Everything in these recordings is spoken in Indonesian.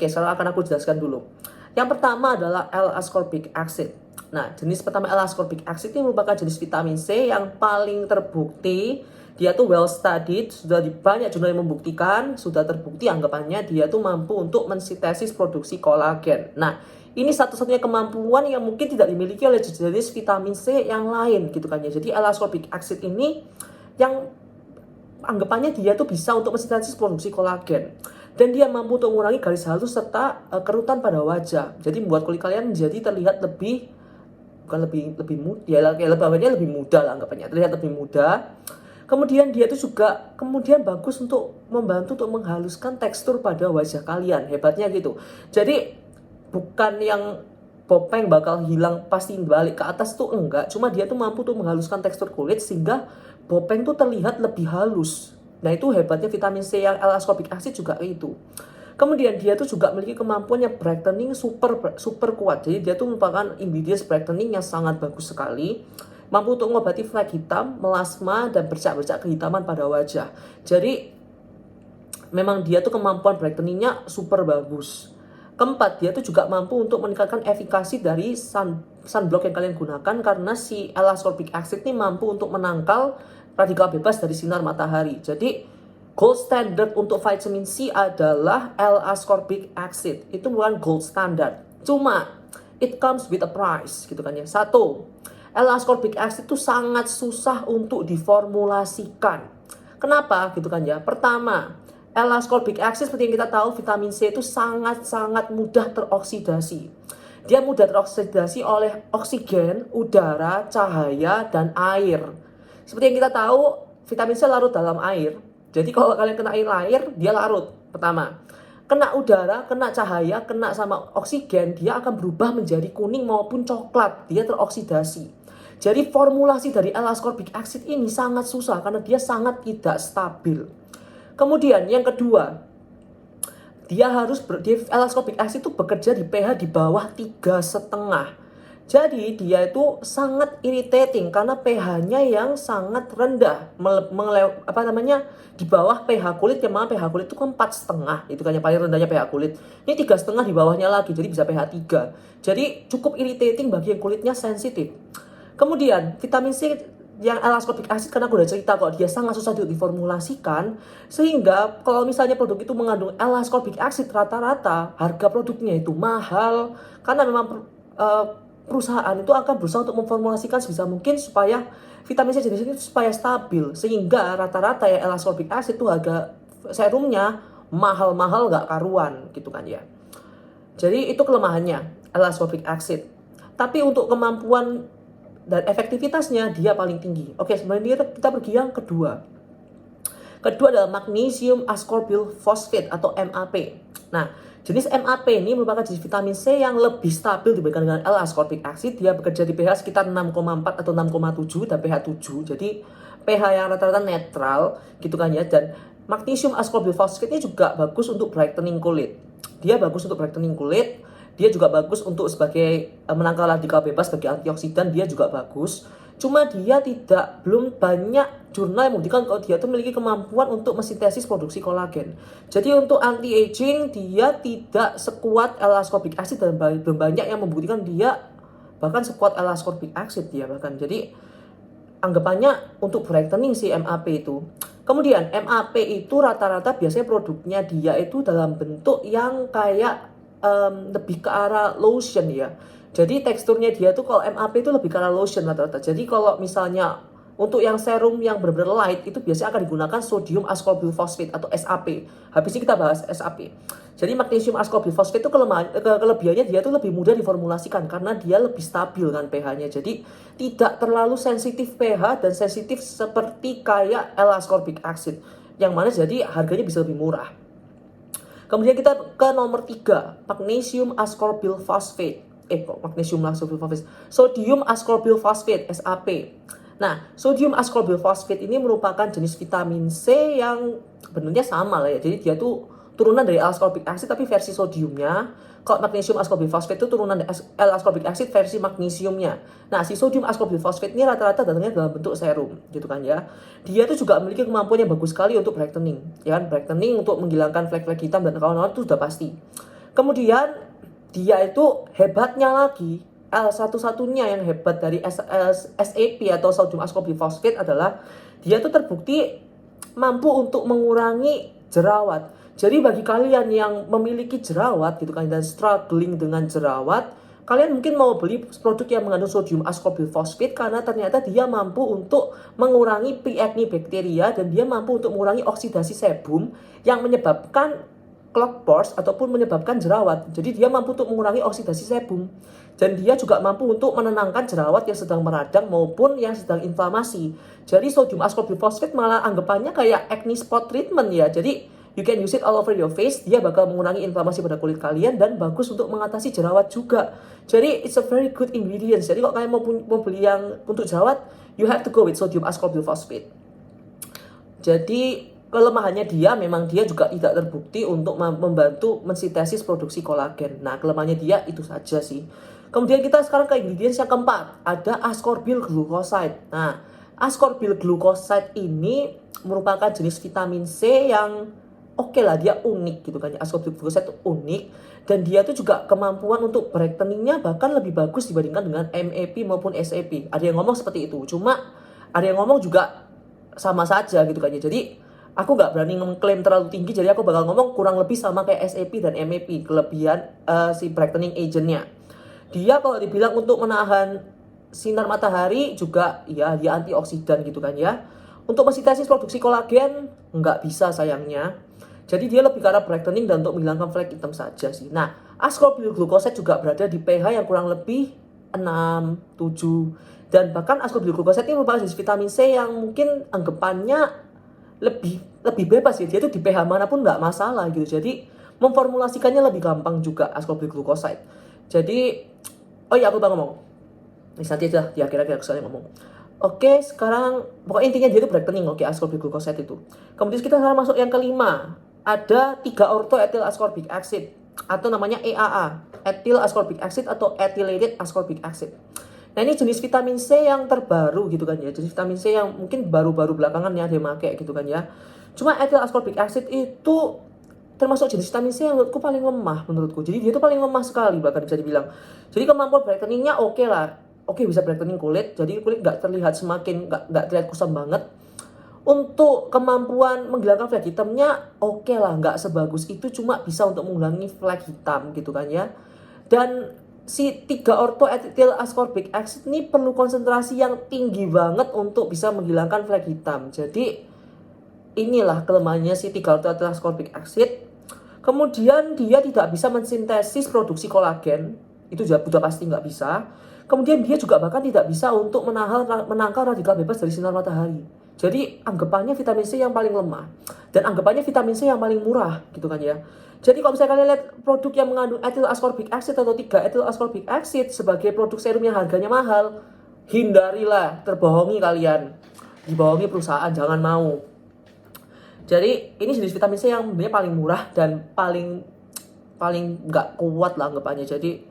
Oke, sekarang akan aku jelaskan dulu. Yang pertama adalah L-ascorbic acid. Nah, jenis pertama L-ascorbic acid ini merupakan jenis vitamin C yang paling terbukti. Dia tuh well studied, sudah di banyak jurnal yang membuktikan, sudah terbukti anggapannya dia tuh mampu untuk mensintesis produksi kolagen. Nah, ini satu-satunya kemampuan yang mungkin tidak dimiliki oleh jenis vitamin C yang lain gitu kan ya. Jadi L-ascorbic acid ini yang anggapannya dia tuh bisa untuk mensintesis produksi kolagen. Dan dia mampu untuk mengurangi garis halus serta kerutan pada wajah. Jadi membuat kulit kalian menjadi terlihat lebih, bukan lebih muda, ya lebih muda lah anggapannya, terlihat lebih muda. Kemudian dia itu juga kemudian bagus untuk membantu untuk menghaluskan tekstur pada wajah kalian, hebatnya gitu. Jadi bukan yang popeng bakal hilang pasti balik ke atas tuh enggak, cuma dia tuh mampu tuh menghaluskan tekstur kulit sehingga popeng tuh terlihat lebih halus. Nah itu hebatnya vitamin C yang L-ascorbic acid juga itu. Kemudian dia tuh juga memiliki kemampuannya brightening super kuat. Jadi dia tuh merupakan ingredients brightening yang sangat bagus sekali. Mampu untuk mengobati flek hitam, melasma, dan bercak-bercak kehitaman pada wajah. Jadi memang dia tuh kemampuan brightening-nya super bagus. Keempat, dia tuh juga mampu untuk meningkatkan efikasi dari sunblock yang kalian gunakan karena si L-ascorbic acid ini mampu untuk menangkal radikal bebas dari sinar matahari. Jadi gold standard untuk vitamin C adalah L-ascorbic acid. Itu bukan gold standard. Cuma it comes with a price gitu kan ya. Satu, L-ascorbic acid itu sangat susah untuk diformulasikan. Kenapa gitu kan ya? Pertama, L-ascorbic acid seperti yang kita tahu vitamin C itu sangat-sangat mudah teroksidasi. Dia mudah teroksidasi oleh oksigen, udara, cahaya, dan air. Seperti yang kita tahu, vitamin C larut dalam air. Jadi kalau kalian kena air, dia larut. Pertama, kena udara, kena cahaya, kena sama oksigen, dia akan berubah menjadi kuning maupun coklat. Dia teroksidasi. Jadi formulasi dari L-ascorbic acid ini sangat susah karena dia sangat tidak stabil. Kemudian yang kedua, L-ascorbic acid itu bekerja di pH di bawah 3,5. Jadi dia itu sangat irritating karena pH-nya yang sangat rendah, di bawah pH kulit, yang mana pH kulit itu kan 4,5, itu kan yang paling rendahnya pH kulit. Ini 3,5 di bawahnya lagi, jadi bisa pH 3. Jadi cukup irritating bagi yang kulitnya sensitif. Kemudian vitamin C yang L-ascorbic acid, karena aku udah cerita kok dia sangat susah diformulasikan, sehingga kalau misalnya produk itu mengandung L-ascorbic acid, rata-rata harga produknya itu mahal karena memang perusahaan itu akan berusaha untuk memformulasikan sebisa mungkin supaya vitamin C jenis ini supaya stabil, sehingga rata-rata ya L-ascorbic acid itu harga serumnya mahal-mahal gak karuan gitu kan ya. Jadi itu kelemahannya L-ascorbic acid. Tapi untuk kemampuan dan efektivitasnya dia paling tinggi. Oke, sebenarnya kita pergi yang kedua. Kedua adalah magnesium ascorbyl phosphate atau MAP. Nah, jenis MAP ini merupakan jenis vitamin C yang lebih stabil dibandingkan dengan L-ascorbic acid. Dia bekerja di pH sekitar 6,4 atau 6,7 dan pH 7. Jadi pH yang rata-rata netral gitu kan ya. Dan magnesium ascorbyl phosphate ini juga bagus untuk brightening kulit. Dia bagus untuk brightening kulit. Dia juga bagus untuk sebagai menangkal radikal bebas bagi antioksidan, dia juga bagus. Cuma dia belum banyak jurnal yang membuktikan kalau dia itu memiliki kemampuan untuk mensintesis produksi kolagen. Jadi untuk anti-aging dia tidak sekuat L-ascorbic acid dan belum banyak yang membuktikan dia bahkan sekuat L-ascorbic acid dia bahkan. Jadi anggapannya untuk brightening si MAP itu. Kemudian MAP itu rata-rata biasanya produknya dia itu dalam bentuk yang kayak lebih ke arah lotion ya. Jadi teksturnya dia tuh kalau MAP itu lebih ke arah lotion rata-rata. Jadi kalau misalnya untuk yang serum yang benar-benar light itu biasanya akan digunakan sodium ascorbyl phosphate atau SAP. Habis ini kita bahas SAP. Jadi magnesium ascorbyl phosphate itu kelebihannya dia tuh lebih mudah diformulasikan karena dia lebih stabil kan pH-nya. Jadi tidak terlalu sensitif pH dan sensitif seperti kayak L-ascorbic acid. Yang mana jadi harganya bisa lebih murah. Kemudian kita ke nomor 3, magnesium ascorbyl phosphate. Sodium ascorbyl phosphate, SAP. Nah, sodium ascorbyl phosphate ini merupakan jenis vitamin C yang sebenarnya sama lah ya. Jadi dia tuh turunan dari L-ascorbic acid tapi versi sodiumnya. Kalau magnesium ascorbyl phosphate itu turunan dari L-ascorbic acid versi magnesiumnya. Nah, si sodium ascorbyl phosphate ini rata-rata datangnya dalam bentuk serum, gitu kan ya. Dia tuh juga memiliki kemampuan yang bagus sekali untuk brightening, ya kan? Brightening untuk menghilangkan flek-flek hitam dan kawan-kawan itu sudah pasti. Kemudian dia itu hebatnya lagi, satu-satunya yang hebat dari SAP atau sodium ascorbyl phosphate adalah dia tuh terbukti mampu untuk mengurangi jerawat. Jadi bagi kalian yang memiliki jerawat gitu kan dan struggling dengan jerawat, kalian mungkin mau beli produk yang mengandung sodium ascorbyl phosphate karena ternyata dia mampu untuk mengurangi P. acne bacteria dan dia mampu untuk mengurangi oksidasi sebum yang menyebabkan clog pores ataupun menyebabkan jerawat. Jadi dia mampu untuk mengurangi oksidasi sebum dan dia juga mampu untuk menenangkan jerawat yang sedang meradang maupun yang sedang inflamasi. Jadi sodium ascorbyl phosphate malah anggapannya kayak acne spot treatment ya. Jadi you can use it all over your face. Dia bakal mengurangi inflamasi pada kulit kalian dan bagus untuk mengatasi jerawat juga. Jadi it's a very good ingredients. Jadi kalau kalian mau beli yang untuk jerawat, you have to go with sodium ascorbyl phosphate. Jadi kelemahannya memang dia juga tidak terbukti untuk membantu mensintesis produksi kolagen. Nah, kelemahannya dia itu saja sih. Kemudian kita sekarang ke ingredients yang keempat, ada ascorbyl glucoside. Nah, ascorbyl glucoside ini merupakan jenis vitamin C yang oke lah, dia unik gitu kan. Ascorbyl glucoside itu unik dan dia tuh juga kemampuan untuk brightening-nya bahkan lebih bagus dibandingkan dengan MAP maupun SAP. Ada yang ngomong seperti itu, cuma ada yang ngomong juga sama saja gitu kan ya. Jadi aku nggak berani mengklaim terlalu tinggi, jadi aku bakal ngomong kurang lebih sama kayak SAP dan MAP, kelebihan si brightening agentnya. Dia kalau dibilang untuk menahan sinar matahari juga, ya dia antioksidan gitu kan ya. Untuk mensintesis produksi kolagen, nggak bisa sayangnya. Jadi dia lebih ke arah brightening dan untuk menghilangkan flek hitam saja sih. Nah, ascorbyl glucoside juga berada di pH yang kurang lebih 6, 7. Dan bahkan ascorbyl glucoside ini merupakan jenis vitamin C yang mungkin anggapannya lebih bebas ya, dia tuh di pH manapun nggak masalah gitu. Jadi memformulasikannya lebih gampang juga ascorbyl glucoside. Jadi oh iya, aku bakal ngomong nanti aja di akhir-akhir aku soalnya ngomong. Oke, sekarang pokoknya intinya dia itu brightening, oke, ascorbyl glucoside itu. Kemudian kita sekarang masuk yang kelima, ada 3 ortho ethyl ascorbic acid atau namanya EAA, ethyl ascorbic acid atau ethylated ascorbic acid. Nah, ini jenis vitamin C yang terbaru gitu kan ya. Jenis vitamin C yang mungkin baru-baru belakangan ya dia pakai gitu kan ya. Cuma ethyl ascorbic acid itu termasuk jenis vitamin C yang menurutku paling lemah menurutku. Jadi dia itu paling lemah sekali bahkan bisa dibilang. Jadi kemampuan brightening-nya oke lah. Oke, bisa brightening kulit. Jadi kulit nggak terlihat semakin nggak terlihat kusam banget. Untuk kemampuan menghilangkan flek hitamnya oke lah, nggak sebagus itu, cuma bisa untuk mengurangi flek hitam gitu kan ya. Dan si 3 ortho ethyl ascorbic acid ini perlu konsentrasi yang tinggi banget untuk bisa menghilangkan flek hitam. Jadi inilah kelemahannya si 3 ortho ethyl ascorbic acid. Kemudian dia tidak bisa mensintesis produksi kolagen, itu sudah pasti nggak bisa. Kemudian dia juga bahkan tidak bisa untuk menangkal radikal bebas dari sinar matahari. Jadi anggapannya vitamin C yang paling lemah dan anggapannya vitamin C yang paling murah gitu kan ya. Jadi kalau misalnya kalian lihat produk yang mengandung ethyl ascorbic acid atau 3 ethyl ascorbic acid sebagai produk serum yang harganya mahal, hindarilah, terbohongi kalian. Dibohongi perusahaan, jangan mau. Jadi ini jenis vitamin C yang sebenarnya paling murah dan paling nggak kuat lah anggapannya. Jadi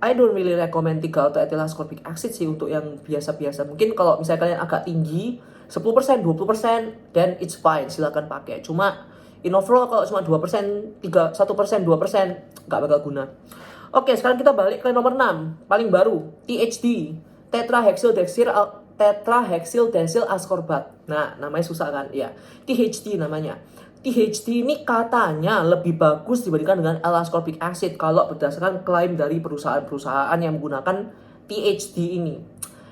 I don't really recommend 3 atau ethyl ascorbic acid sih untuk yang biasa-biasa. Mungkin kalau misalnya kalian agak tinggi 10%, 20%, then it's fine, silakan pakai. Cuma in overall kalau cuma 2%, 1%, 2% nggak bakal guna. Oke, sekarang kita balik ke nomor 6, paling baru, THD, tetrahexyldecyl ascorbat. Nah, namanya susah kan? Ya, THD namanya. THD ini katanya lebih bagus dibandingkan dengan L-ascorbic acid kalau berdasarkan klaim dari perusahaan-perusahaan yang menggunakan THD ini.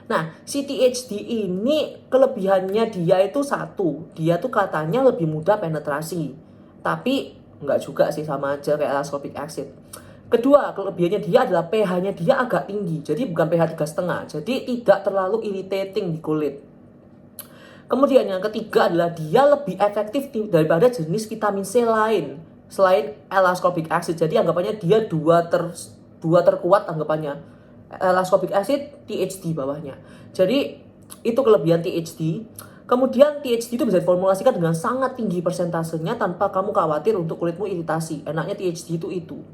Nah, si THD ini kelebihannya dia itu satu, dia tuh katanya lebih mudah penetrasi. Tapi nggak juga sih, sama aja kayak L-ascorbic acid. Kedua, kelebihannya dia adalah pH-nya dia agak tinggi, jadi bukan pH 3,5, jadi tidak terlalu irritating di kulit. Kemudian yang ketiga adalah dia lebih efektif daripada jenis vitamin C lain selain L-ascorbic acid. Jadi anggapannya dia dua terkuat anggapannya. L-ascorbic acid, THD bawahnya. Jadi itu kelebihan THD. Kemudian THD itu bisa diformulasikan dengan sangat tinggi persentasenya tanpa kamu khawatir untuk kulitmu iritasi. Enaknya THD itu.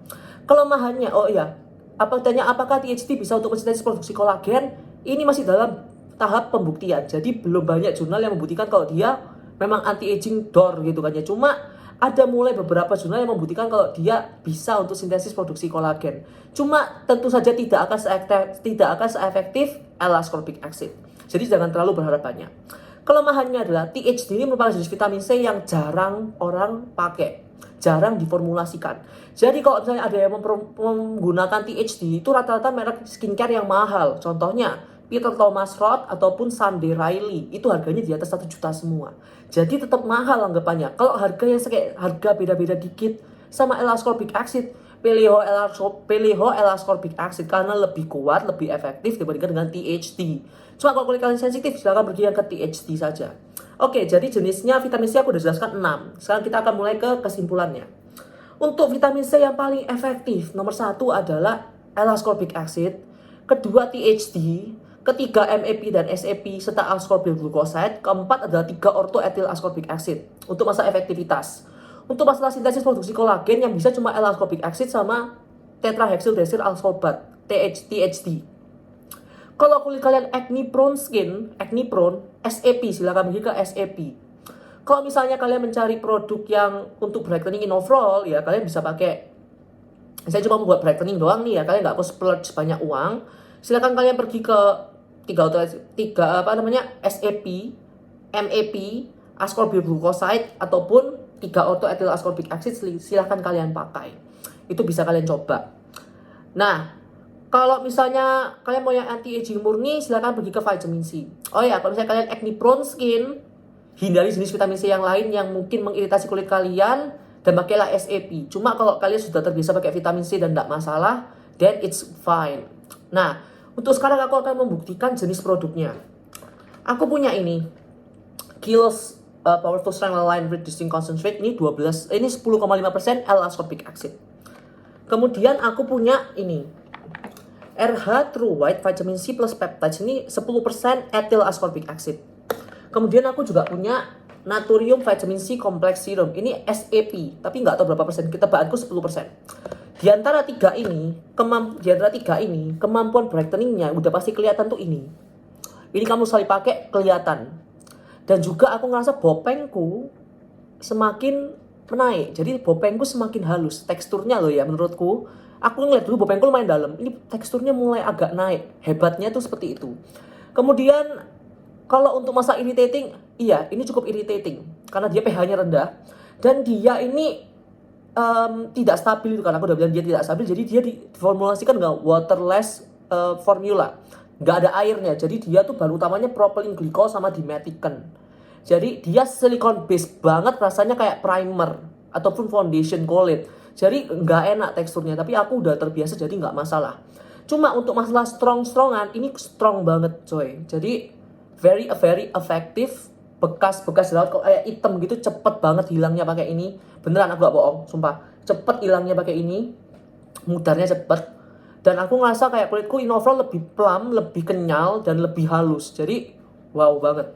Kelemahannya, oh iya, apakah THD bisa untuk mensintesis produksi kolagen? Ini masih dalam tahap pembuktian. Jadi belum banyak jurnal yang membuktikan kalau dia memang anti-aging door gitu kan ya. Cuma Ada mulai beberapa jurnal yang membuktikan kalau dia bisa untuk sintesis produksi kolagen. Cuma tentu saja tidak akan seefektif L-ascorbic acid. Jadi jangan terlalu berharap banyak. Kelemahannya adalah THD ini merupakan jenis vitamin C yang jarang orang pakai, jarang diformulasikan. Jadi kalau misalnya ada yang menggunakan THD itu rata-rata merek skincare yang mahal. Contohnya Peter Thomas Roth ataupun Sunday Riley, itu harganya di atas 1 juta semua. Jadi tetap mahal anggapannya. Kalau harga yang harga beda-beda dikit sama L-ascorbic acid, pilih L-ascorbic acid karena lebih kuat, lebih efektif dibandingkan dengan THD. Cuma kalau kulit kalian sensitif, silahkan pergi yang ke THD saja. Oke, jadi jenisnya vitamin C aku udah jelaskan 6. Sekarang kita akan mulai ke kesimpulannya. Untuk vitamin C yang paling efektif, nomor 1 adalah L-ascorbic acid, kedua THD, ketiga MAP dan SAP serta ascorbyl glucoside, keempat adalah 3 orthoethyl ascorbic acid untuk masalah efektivitas. Untuk masalah sintesis produksi kolagen yang bisa cuma L-ascorbic acid sama tetrahexyldecyl ascorbat THD. Kalau kulit kalian acne prone skin, SAP, silakan pergi ke SAP. Kalau misalnya kalian mencari produk yang untuk brightening in overall, ya kalian bisa pakai. Saya cuma membuat brightening doang nih ya, kalian nggak perlu splurge banyak uang. Silakan kalian pergi ke SAP, MAP, ascorbyl glucoside ataupun 3 orthoethyl ascorbic acid, silahkan kalian pakai. Itu bisa kalian coba. Nah, kalau misalnya kalian mau yang anti-aging murni, silahkan pergi ke vitamin C. Oh ya, kalau misalnya kalian acne prone skin, hindari jenis vitamin C yang lain yang mungkin mengiritasi kulit kalian dan pakailah SAP. Cuma kalau kalian sudah terbiasa pakai vitamin C dan tidak masalah, then it's fine. Nah, untuk sekarang aku akan membuktikan jenis produknya. Aku punya ini, Kiehl's Powerful Strength Line Reducing Concentrate, ini 10,5% L-ascorbic acid. Kemudian aku punya ini, RH True White Vitamin C plus Peptides, ini 10% ethyl ascorbic acid. Kemudian aku juga punya Naturium Vitamin C Complex Serum, ini SAP, tapi nggak tahu berapa persen, ketebalanku 10%. Di antara tiga ini, kemampuan brightening-nya udah pasti kelihatan tuh ini. Ini kamu sekali pakai kelihatan. Dan juga aku ngerasa bopengku semakin menaik. Jadi bopengku semakin halus. Teksturnya loh ya menurutku. Aku ngeliat dulu bopengku lumayan dalam. Ini teksturnya mulai agak naik. Hebatnya tuh seperti itu. Kemudian kalau untuk masa irritating, iya ini cukup irritating. Karena dia pH-nya rendah. Dan dia ini tidak stabil itu, karena aku udah bilang dia tidak stabil, jadi dia diformulasikan dengan waterless formula, nggak ada airnya, jadi dia tuh bahan utamanya propylene glycol sama dimethicon. Jadi dia silicone based banget, rasanya kayak primer ataupun foundation kulit, jadi nggak enak teksturnya, tapi aku udah terbiasa jadi nggak masalah. Cuma untuk masalah strongan ini strong banget coy, jadi very effective. Bekas jerawat kok kayak hitam gitu cepet banget hilangnya pakai ini. Beneran aku gak bohong, sumpah. Cepet hilangnya pakai ini. Mudarnya cepet. Dan aku ngerasa kayak kulitku in overall lebih plump, lebih kenyal, dan lebih halus. Jadi wow banget.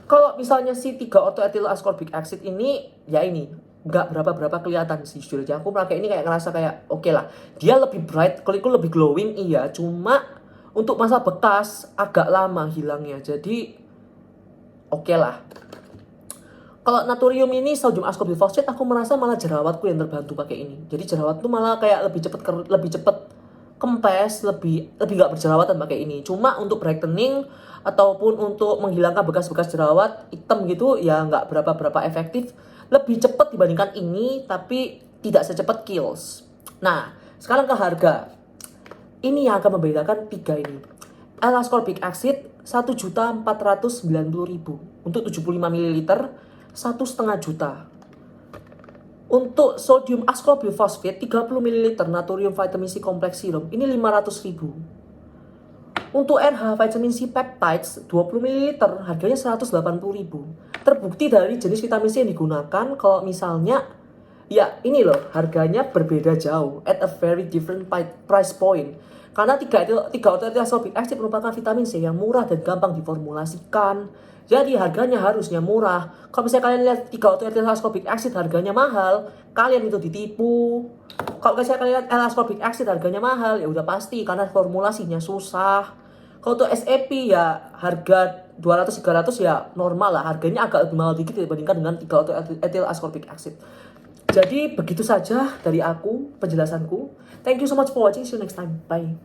Kalau misalnya si 3 orthoethyl ascorbic acid ini, ya ini gak berapa kelihatan sih jujurnya. Aku pakai ini kayak ngerasa kayak oke lah. Dia lebih bright, kulitku lebih glowing, iya. Cuma untuk masa bekas agak lama hilangnya. Jadi oke lah. Kalau Naturium ini sodium ascorbyl phosphate, aku merasa malah jerawatku yang terbantu pakai ini. Jadi jerawat tuh malah kayak lebih cepet kempes, lebih gak berjerawatan pakai ini. Cuma untuk brightening ataupun untuk menghilangkan bekas-bekas jerawat hitam gitu ya nggak berapa efektif. Lebih cepat dibandingkan ini, tapi tidak secepat Kiehl's. Nah, sekarang ke harga. Ini yang akan membedakan tiga ini. L-ascorbic acid 1.490.000 untuk 75 ml, 1,5 juta. Untuk sodium ascorbyl phosphate 30 ml Naturium Vitamin C Complex Serum ini 500.000. Untuk RH Vitamin C Peptides 20 ml harganya 180.000. Terbukti dari jenis vitamin C yang digunakan, kalau misalnya ya ini loh harganya berbeda jauh at a very different price point. Karena 3 orthoethyl ascorbic acid merupakan vitamin C yang murah dan gampang diformulasikan. Jadi harganya harusnya murah. Kalau misalnya kalian lihat 3 orthoethyl ascorbic acid harganya mahal, kalian itu ditipu. Kalau misalnya kalian lihat L-ascorbic acid harganya mahal, ya udah pasti karena formulasinya susah. Kalau untuk SAP ya harga 200-300 ya normal lah. Harganya agak lebih mahal dikit dibandingkan dengan 3 orthoethyl ascorbic acid. Jadi begitu saja dari aku penjelasanku. Thank you so much for watching. See you next time. Bye.